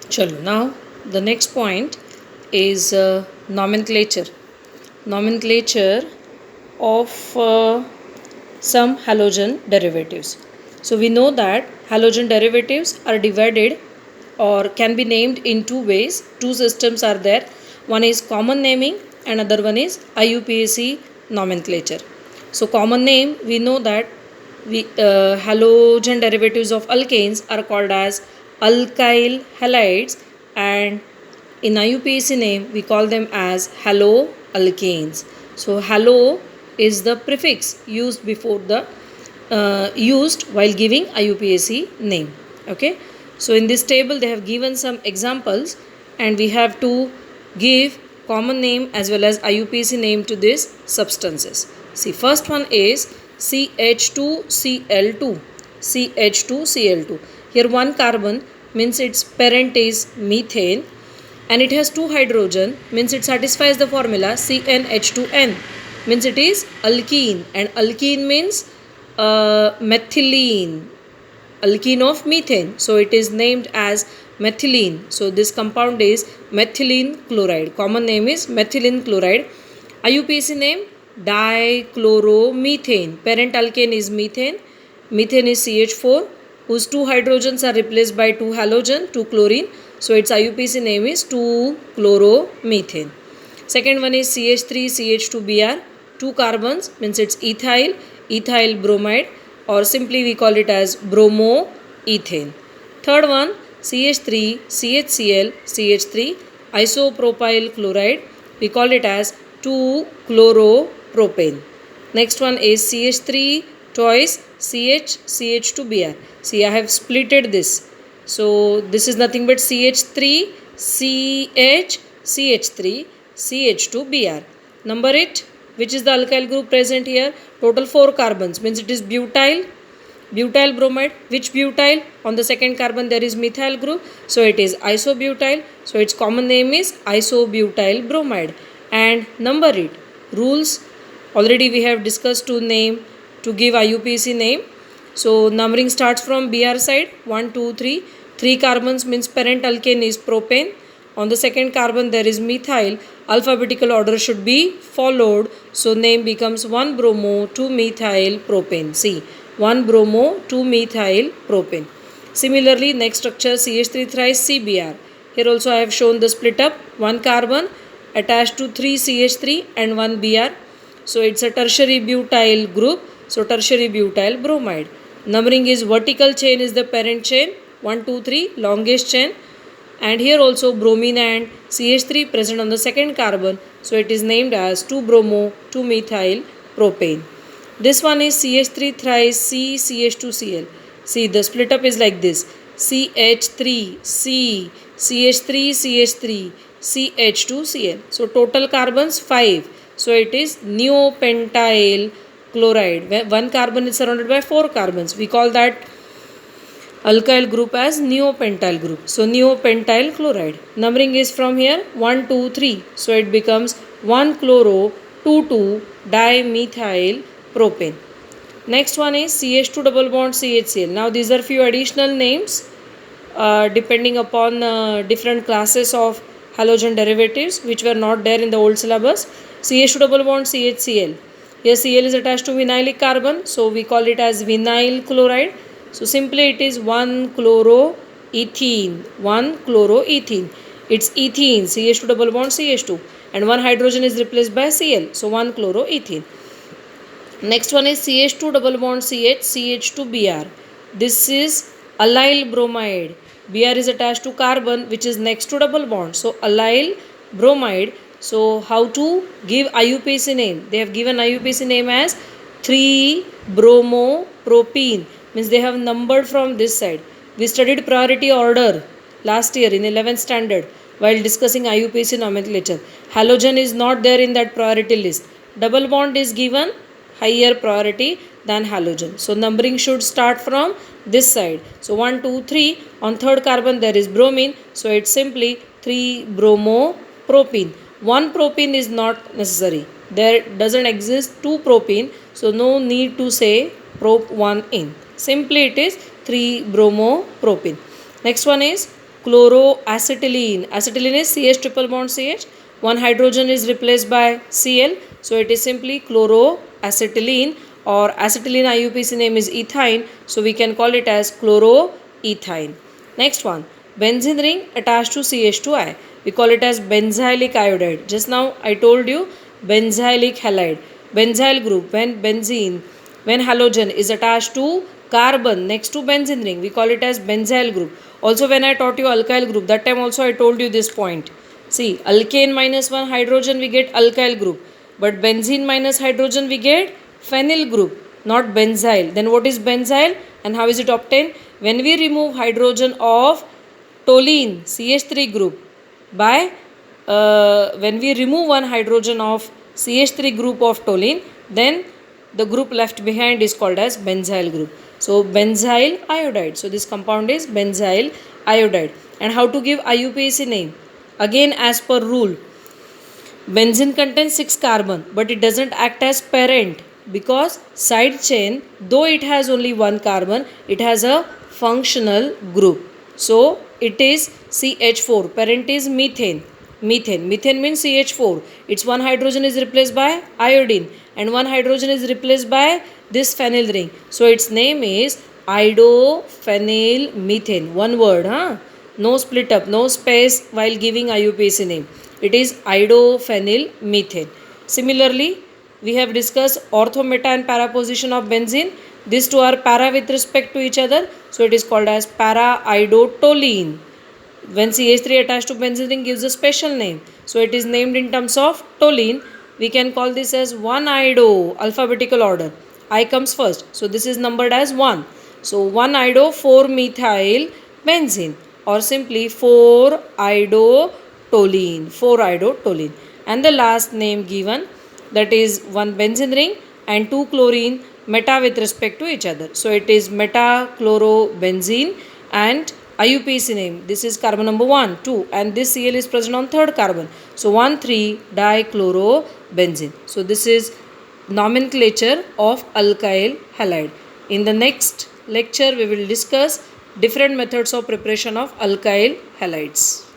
Chalo, now the next point is nomenclature. Nomenclature of some halogen derivatives. So we know that halogen derivatives are divided or can be named in two ways. Two systems are there. One is common naming and other one is IUPAC nomenclature. So common name, we know that halogen derivatives of alkanes are called as alkyl halides, and in IUPAC name we call them as haloalkanes. So halo is the prefix used before the used while giving IUPAC name. Okay. So in this table they have given some examples, and we have to give common name as well as IUPAC name to these substances. See, first one is CH2Cl2. CH2Cl2. Here one carbon means its parent is methane, and it has two hydrogen, means it satisfies the formula CnH2n, means it is alkene, and alkene means methylene, alkene of methane, so it is named as methylene. So this compound is methylene chloride. Common name is methylene chloride. IUPAC name dichloromethane. Parent alkane is methane. Methane is CH4, whose two hydrogens are replaced by two halogen, 2 chlorine. So its IUPAC name is 2-chloromethane. Second one is CH3CH2Br. Two carbons, means it's ethyl bromide, or simply we call it as bromoethane. Third one, CH3CHCl CH3 isopropyl chloride. We call it as 2-chloropropane. Next one is CH3 twice CH2Br. See, I have splitted this. So this is nothing but CH3 CH3 CH2Br. Number 8, which is the alkyl group present here? Total 4 carbons, means it is butyl bromide. Which butyl? On the second carbon there is methyl group, so it is isobutyl. So its common name is isobutyl bromide. And number 8, rules. Already we have discussed to give IUPAC name. So numbering starts from Br side, 1, 2, 3. 3 carbons means parent alkane is propane. On the second carbon there is methyl. Alphabetical order should be followed. So name becomes 1-bromo 2-methyl propane. See, 1-bromo 2-methyl propane. Similarly, next structure CH3 thrice CBr. Here also I have shown the split up. 1 carbon attached to 3 CH3 and 1 Br. So it's a tertiary butyl group. So tertiary butyl bromide. Numbering is vertical chain is the parent chain. 1, 2, 3, longest chain. And here also bromine and CH3 present on the second carbon. So it is named as 2-bromo 2-methyl propane. This one is CH3 thrice C CH2Cl. See, the split up is like this. CH3 C CH3 CH3 CH2Cl. So total carbons 5. So it is neopentyl chloride. One carbon is surrounded by 4 carbons. We call that alkyl group as neopentyl group. So neopentyl chloride. Numbering is from here 1, 2, 3. So it becomes 1-chloro 2,2 dimethyl propane. Next one is CH2 double bond CHCl. Now these are few additional names depending upon different classes of halogen derivatives which were not there in the old syllabus. CH2 double bond CHCl. Here Cl is attached to vinylic carbon, so we call it as vinyl chloride. So simply it is 1-chloroethene. 1-chloroethene. It's ethene, CH2 double bond CH2, and one hydrogen is replaced by Cl. So 1-chloroethene. Next one is CH2 double bond CH CH2Br. This is allyl bromide. Br is attached to carbon which is next to double bond. So allyl bromide. So how to give IUPAC name? They have given IUPAC name as 3-bromopropene. Means they have numbered from this side. We studied priority order last year in 11th standard while discussing IUPAC nomenclature. Halogen is not there in that priority list. Double bond is given higher priority than halogen. So numbering should start from this side. So 1, 2, 3. On third carbon there is bromine. So it's simply 3-bromopropene. 1 propene is not necessary. There doesn't exist 2 propene. So no need to say prop 1 in. Simply it is 3-bromopropene. Next one is chloroacetylene. Acetylene is CH triple bond CH. One hydrogen is replaced by Cl. So it is simply chloroacetylene, or acetylene IUPAC name is ethyne. So we can call it as chloroethine. Next one, benzene ring attached to CH2I. We call it as benzylic iodide. Just now I told you benzylic halide. Benzyl group, when halogen is attached to carbon next to benzene ring, we call it as benzyl group. Also when I taught you alkyl group, that time also I told you this point. See, alkane minus 1 hydrogen we get alkyl group, but benzene minus hydrogen we get phenyl group, not benzyl. Then what is benzyl and how is it obtained? When we remove hydrogen of toluene CH3 group by when we remove one hydrogen of CH3 group of toluene, then the group left behind is called as benzyl group. So benzyl iodide. So this compound is benzyl iodide. And how to give IUPAC name? Again, as per rule, benzene contains 6 carbon, but it doesn't act as parent, because side chain, though it has only 1 carbon, it has a functional group. So it is CH4. Parent is methane. Methane means CH4. Its one hydrogen is replaced by iodine and one hydrogen is replaced by this phenyl ring. So its name is idophenyl methane. One word, huh? No split up, no space while giving IUPAC name. It is idophenyl methane. Similarly, we have discussed ortho, meta and para position of benzene. These two are para with respect to each other. So it is called as para-iodotoluene. When CH3 attached to benzene ring gives a special name. So it is named in terms of toluene. We can call this as 1-ido, alphabetical order. I comes first. So this is numbered as 1. So 1-ido 4-methyl benzene, or simply 4-idotoluene. 4-idotoluene. And the last name given, that is 1 benzene ring and 2 chlorine, meta with respect to each other. So it is metachlorobenzene and IUPAC name. This is carbon number 1, 2, and this Cl is present on third carbon. So 1,3-dichlorobenzene. So this is nomenclature of alkyl halide. In the next lecture, we will discuss different methods of preparation of alkyl halides.